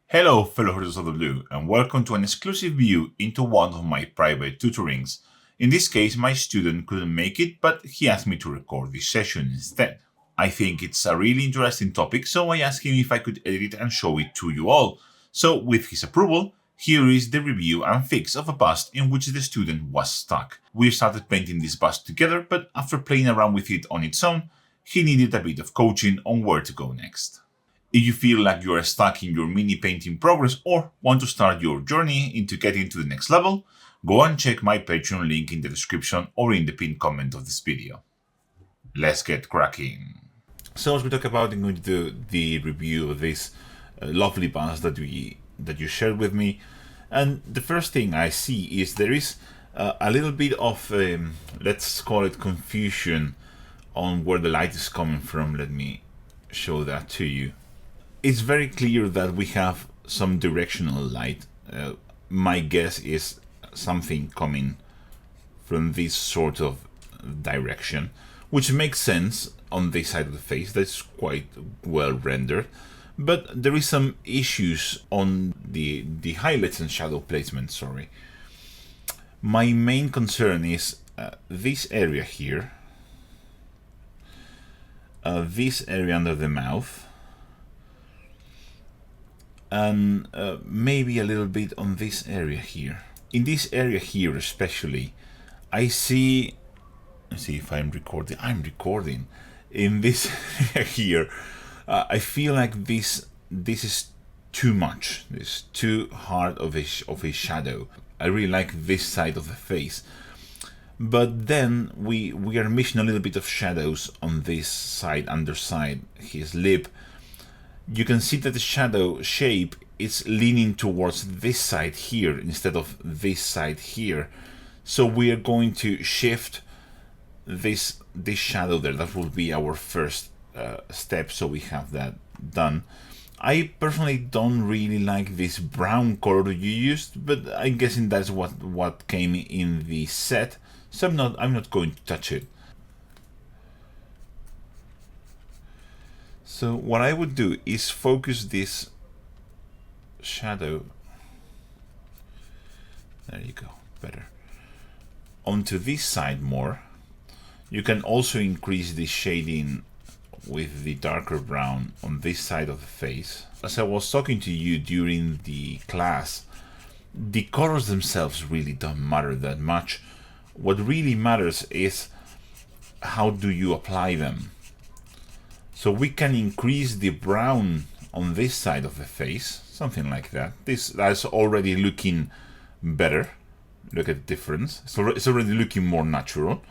Hello fellow Hunters of the Blue, and welcome to an exclusive view into one of my private tutorings. In this case, my student couldn't make it, but he asked me to record this session instead. I think it's a really interesting topic, so I asked him if I could edit it and show it to you all. So with his approval, here is the review and fix of a bust in which the student was stuck. We started painting this bust together, but after playing around with it on its own, he needed a bit of coaching on where to go next. If you feel like you are stuck in your mini painting progress or want to start your journey into getting to the next level, go and check my Patreon link in the description or in the pinned comment of this video. Let's get cracking. So as we talk about, I'm going to do the review of this lovely bust that you shared with me. And the first thing I see is there is a little bit of, let's call it confusion on where the light is coming from. Let me show that to you. It's very clear that we have some directional light. My guess is something coming from this sort of direction, which makes sense on this side of the face. That's quite well rendered. But there is some issues on the highlights and shadow placement, sorry. My main concern is this area here, this area under the mouth, and maybe a little bit on this area here. In this area here especially, I see, let's see if I'm recording. In this area here, I feel like this is too much. It's too hard of a shadow. I really like this side of the face. But then we are missing a little bit of shadows on this side, underside, his lip. You can see that the shadow shape is leaning towards this side here instead of this side here. So we are going to shift this shadow there. That will be our first step, so we have that done. I personally don't really like this brown color you used, but I'm guessing that's what came in the set, so I'm not going to touch it. So what I would do is focus this shadow, there you go, better, onto this side more. You can also increase the shading with the darker brown on this side of the face. As I was talking to you during the class, the colors themselves really don't matter that much. What really matters is how do you apply them. So we can increase the brown on this side of the face, something like that. That's already looking better. Look at the difference. It's already looking more natural.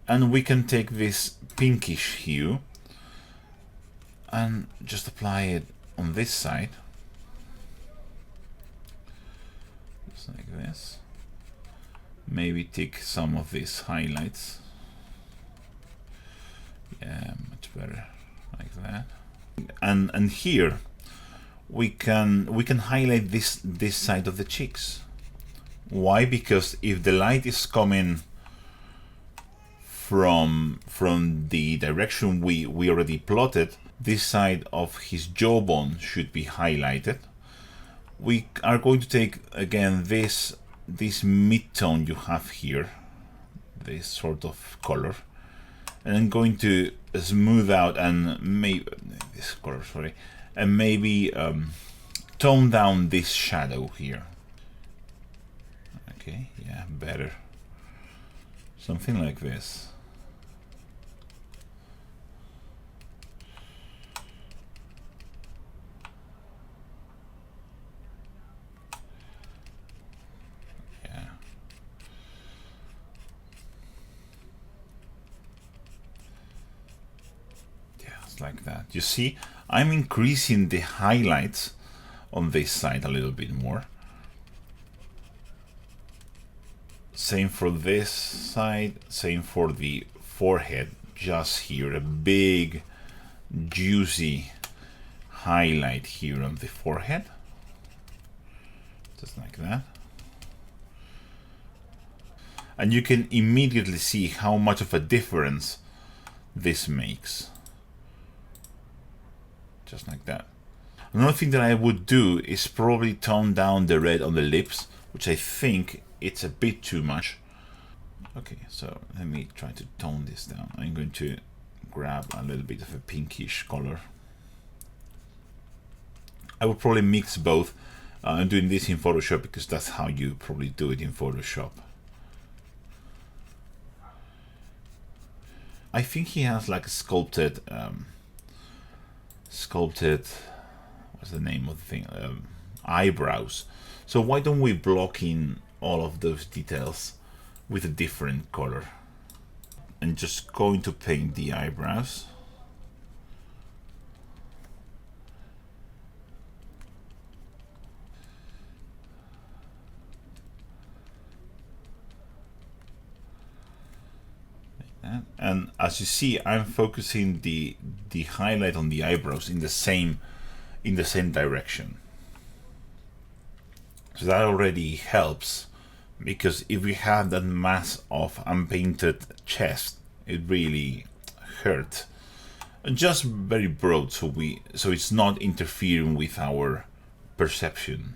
And we can take this pinkish hue and just apply it on this side. Just like this. Maybe take some of these highlights. Yeah, much better. Like that. And here we can highlight this side of the cheeks. Why? Because if the light is coming from the direction we already plotted, this side of his jawbone should be highlighted. We are going to take again this mid-tone you have here, this sort of color, and I'm going to smooth out and maybe this color, sorry, and maybe tone down this shadow here. Okay, yeah, better. Something like this. Like that. You see, I'm increasing the highlights on this side a little bit more. Same for this side, same for the forehead. Just here, a big juicy highlight here on the forehead. Just like that. And you can immediately see how much of a difference this makes. Just like that. Another thing that I would do is probably tone down the red on the lips, which I think it's a bit too much. Okay, so let me try to tone this down. I'm going to grab a little bit of a pinkish color. I would probably mix both. I'm doing this in Photoshop because that's how you probably do it in Photoshop. I think he has like a sculpted, what's the name of the thing? Eyebrows. So why don't we block in all of those details with a different color? And just going to paint the eyebrows. And as you see, I'm focusing the highlight on the eyebrows in the same direction. So that already helps, because if we have that mass of unpainted chest, it really hurt. Just very broad, so it's not interfering with our perception.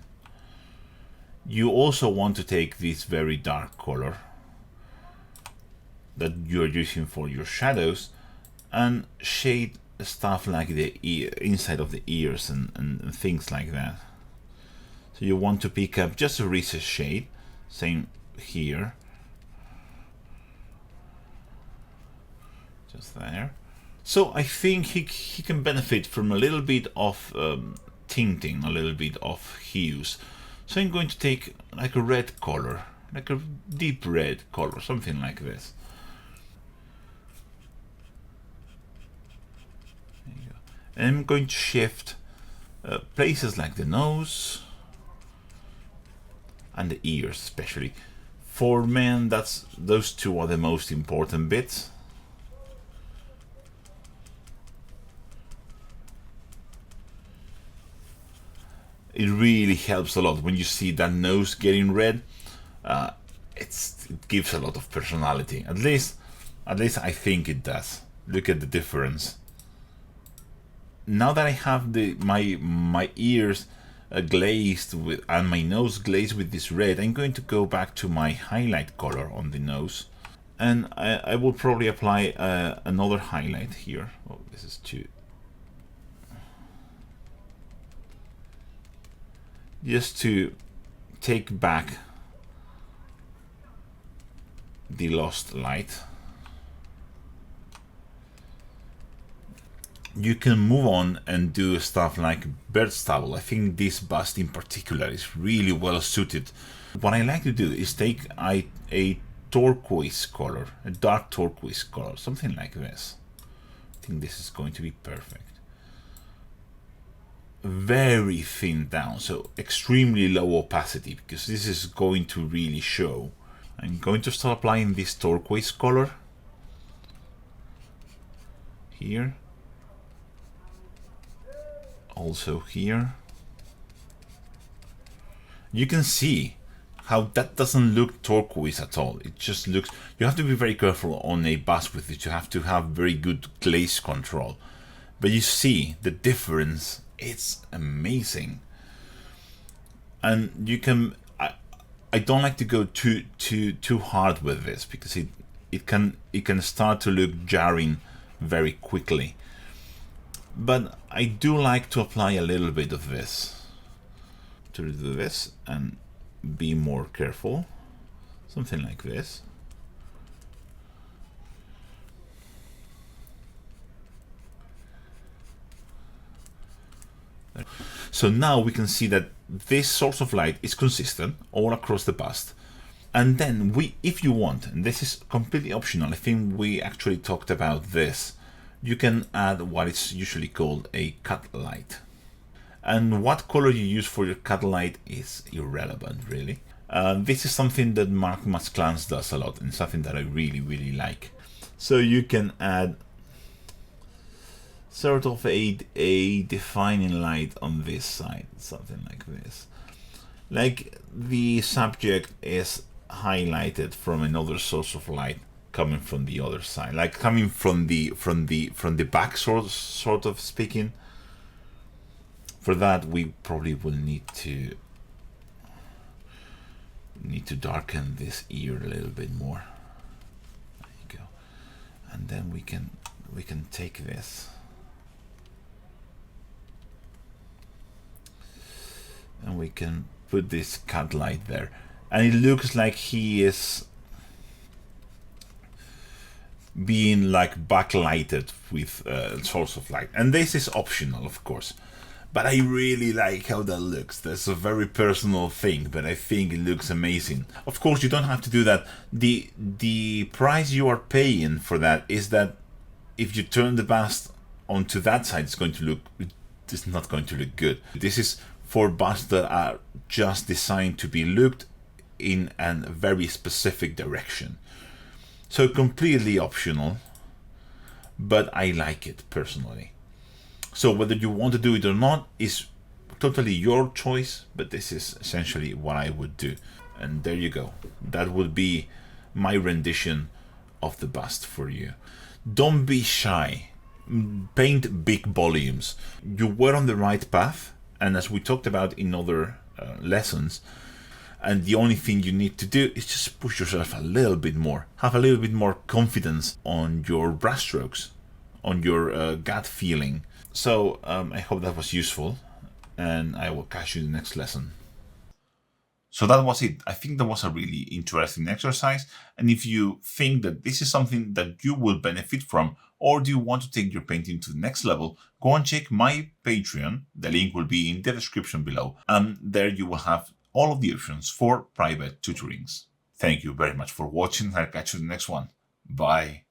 You also want to take this very dark color that you're using for your shadows and shade stuff like the inside of the ears and things like that. So you want to pick up just a recessed shade, same here, just there. So I think he can benefit from a little bit of tinting, a little bit of hues. So I'm going to take like a red color, like a deep red color, something like this. And I'm going to shift places like the nose and the ears, especially. For men, those two are the most important bits. It really helps a lot when you see that nose getting red. It gives a lot of personality. At least I think it does. Look at the difference. Now that I have my ears glazed with and my nose glazed with this red, I'm going to go back to my highlight color on the nose, and I will probably apply another highlight here. Oh, this is too. Just to take back the lost light. You can move on and do stuff like bird stubble. I think this bust in particular is really well suited. What I like to do is take a turquoise color, a dark turquoise color, something like this. I think this is going to be perfect. Very thin down, so extremely low opacity, because this is going to really show. I'm going to start applying this turquoise color here. Also here. You can see how that doesn't look turquoise at all. It just looks, you have to be very careful on a bust with it. You have to have very good glaze control. But you see the difference, it's amazing. And you can, I don't like to go too hard with this, because it can start to look jarring very quickly. But I do like to apply a little bit of this, to do this and be more careful, something like this. So now we can see that this source of light is consistent all across the bust. And then if you want, and this is completely optional, I think we actually talked about this, you can add what is usually called a cut light. And what color you use for your cut light is irrelevant, really. This is something that Mark Masclans does a lot, and something that I really like. So you can add sort of a defining light on this side, something like this. Like the subject is highlighted from another source of light coming from the other side, like coming from the back, sort of speaking. For that, we probably will need to darken this ear a little bit more. There you go. And then we can take this and we can put this cat light there, and it looks like he is being like backlighted with a source of light. And this is optional, of course, but I really like how that looks. That's a very personal thing, but I think it looks amazing. Of course, you don't have to do that. The price you are paying for that is that if you turn the bust onto that side, it's not going to look good. This is for busts that are just designed to be looked in a very specific direction. So completely optional, but I like it personally. So whether you want to do it or not is totally your choice, but this is essentially what I would do. And there you go. That would be my rendition of the bust for you. Don't be shy. Paint big volumes. You were on the right path, and as we talked about in other lessons, and the only thing you need to do is just push yourself a little bit more. Have a little bit more confidence on your brushstrokes, on your gut feeling. So I hope that was useful, and I will catch you in the next lesson. So that was it. I think that was a really interesting exercise, and if you think that this is something that you will benefit from, or do you want to take your painting to the next level, go and check my Patreon. The link will be in the description below, and there you will have all of the options for private tutorings. Thank you very much for watching. I'll catch you in the next one. Bye.